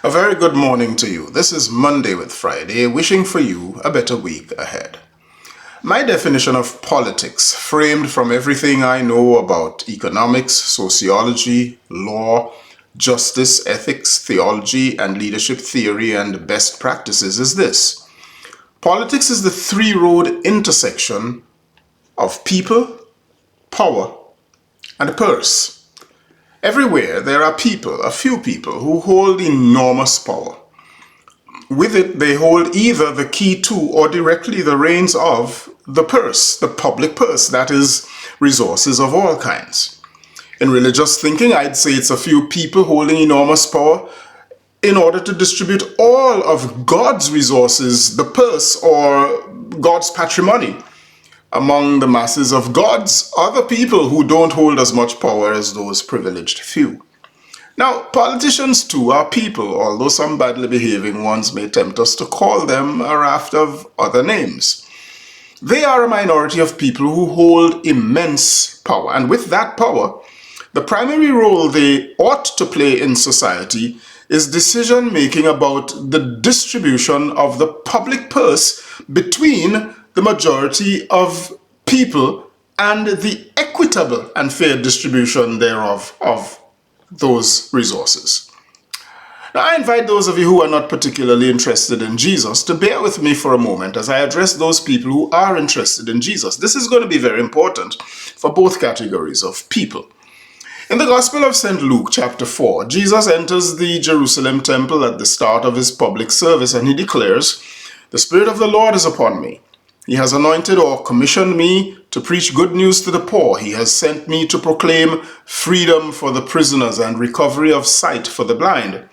A very good morning to you. This is Monday with Friday, wishing for you a better week ahead. My definition of politics, framed from everything I know about economics, sociology, law, justice, ethics, theology, and leadership theory and best practices is this. Politics is the three-road intersection of people, power, and purse. Everywhere there are people, a few people, who hold enormous power. With it, they hold either the key to or directly the reins of the purse, the public purse, that is, resources of all kinds. In religious thinking, I'd say it's a few people holding enormous power in order to distribute all of God's resources, the purse, or God's patrimony, among the masses of God's other people who don't hold as much power as those privileged few. Now, politicians too are people, although some badly behaving ones may tempt us to call them a raft of other names. They are a minority of people who hold immense power, and with that power, the primary role they ought to play in society is decision-making about the distribution of the public purse between the majority of people and the equitable and fair distribution thereof of those resources. Now, I invite those of you who are not particularly interested in Jesus to bear with me for a moment as I address those people who are interested in Jesus. This is going to be very important for both categories of people. In the Gospel of St. Luke, chapter 4, Jesus enters the Jerusalem temple at the start of his public service, and he declares, "The Spirit of the Lord is upon me. He has anointed or commissioned me to preach good news to the poor. He has sent me to proclaim freedom for the prisoners and recovery of sight for the blind,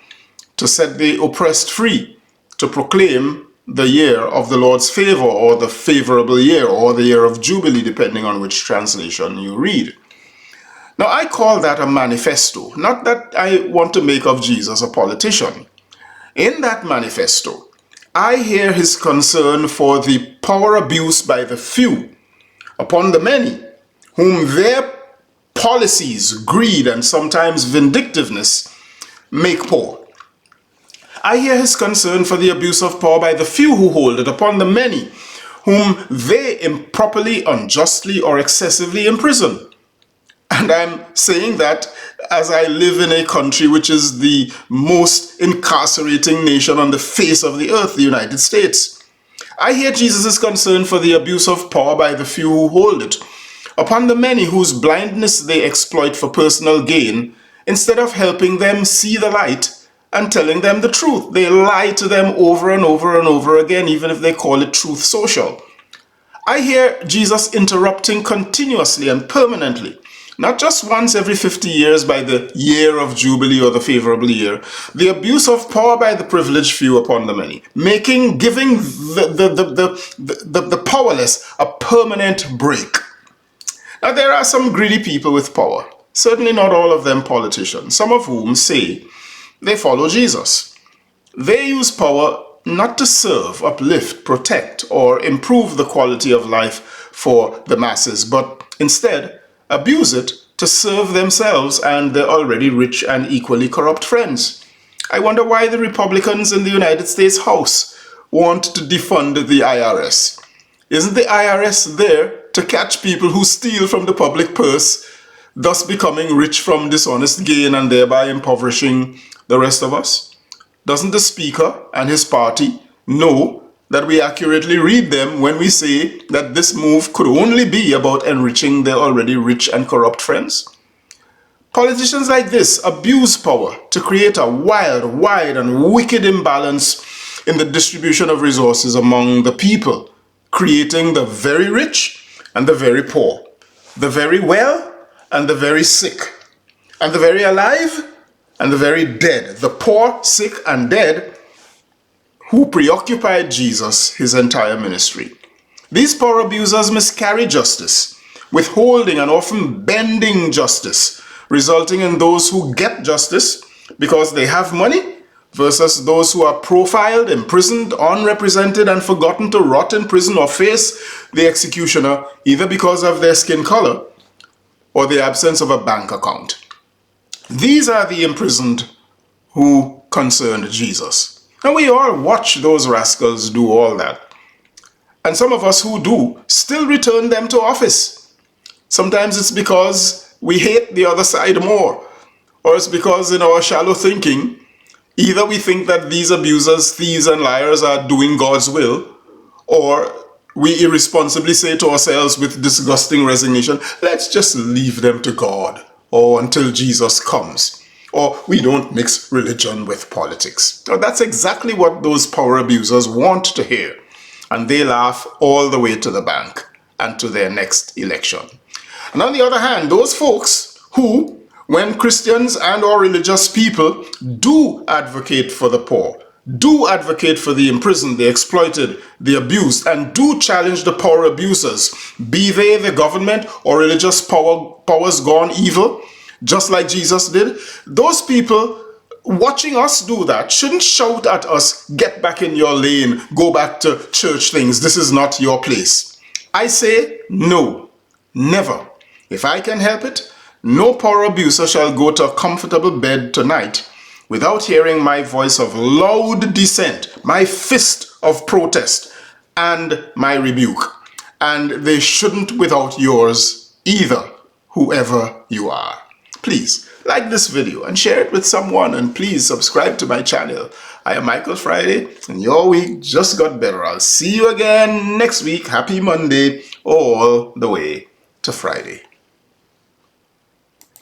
to set the oppressed free, to proclaim the year of the Lord's favor, or the favorable year, or the year of Jubilee, depending on which translation you read." Now, I call that a manifesto. Not that I want to make of Jesus a politician. In that manifesto, I hear his concern for the power abuse by the few upon the many, whom their policies, greed, and sometimes vindictiveness make poor. I hear his concern for the abuse of power by the few who hold it upon the many, whom they improperly, unjustly, or excessively imprison. And I'm saying that as I live in a country which is the most incarcerating nation on the face of the earth, the United States. I hear Jesus' concern for the abuse of power by the few who hold it, upon the many whose blindness they exploit for personal gain, instead of helping them see the light and telling them the truth. They lie to them over and over and over again, even if they call it truth social. I hear Jesus interrupting continuously and permanently, not just once every 50 years by the year of Jubilee or the favorable year, the abuse of power by the privileged few upon the many, giving the powerless a permanent break. Now, there are some greedy people with power, certainly not all of them politicians, some of whom say they follow Jesus. They use power not to serve, uplift, protect, or improve the quality of life for the masses, but instead abuse it to serve themselves and their already rich and equally corrupt friends. I wonder why the Republicans in the United States House want to defund the IRS. Isn't the IRS there to catch people who steal from the public purse, thus becoming rich from dishonest gain and thereby impoverishing the rest of us? Doesn't the Speaker and his party know that we accurately read them when we say that this move could only be about enriching their already rich and corrupt friends? Politicians like this abuse power to create a wild, wide, and wicked imbalance in the distribution of resources among the people, creating the very rich and the very poor, the very well and the very sick, and the very alive and the very dead, the poor, sick, and dead, who preoccupied Jesus his entire ministry. These power abusers miscarry justice, withholding and often bending justice, resulting in those who get justice because they have money versus those who are profiled, imprisoned, unrepresented, and forgotten to rot in prison or face the executioner either because of their skin color or the absence of a bank account. These are the imprisoned who concerned Jesus. And we all watch those rascals do all that. And some of us who do still return them to office. Sometimes it's because we hate the other side more, or it's because in our shallow thinking, either we think that these abusers, thieves, and liars are doing God's will, or we irresponsibly say to ourselves with disgusting resignation, let's just leave them to God, or until Jesus comes. Or we don't mix religion with politics. Now, that's exactly what those power abusers want to hear. And they laugh all the way to the bank and to their next election. And on the other hand, those folks who, when Christians and or religious people do advocate for the poor, do advocate for the imprisoned, the exploited, the abused, and do challenge the power abusers, be they the government or religious powers gone evil, just like Jesus did, those people watching us do that shouldn't shout at us, get back in your lane, go back to church things, this is not your place. I say no, never. If I can help it, no power abuser shall go to a comfortable bed tonight without hearing my voice of loud dissent, my fist of protest, and my rebuke. And they shouldn't without yours either, whoever you are. Please like this video and share it with someone, and please subscribe to my channel. I am Michael Friday, and your week just got better. I'll see you again next week. Happy Monday, all the way to Friday.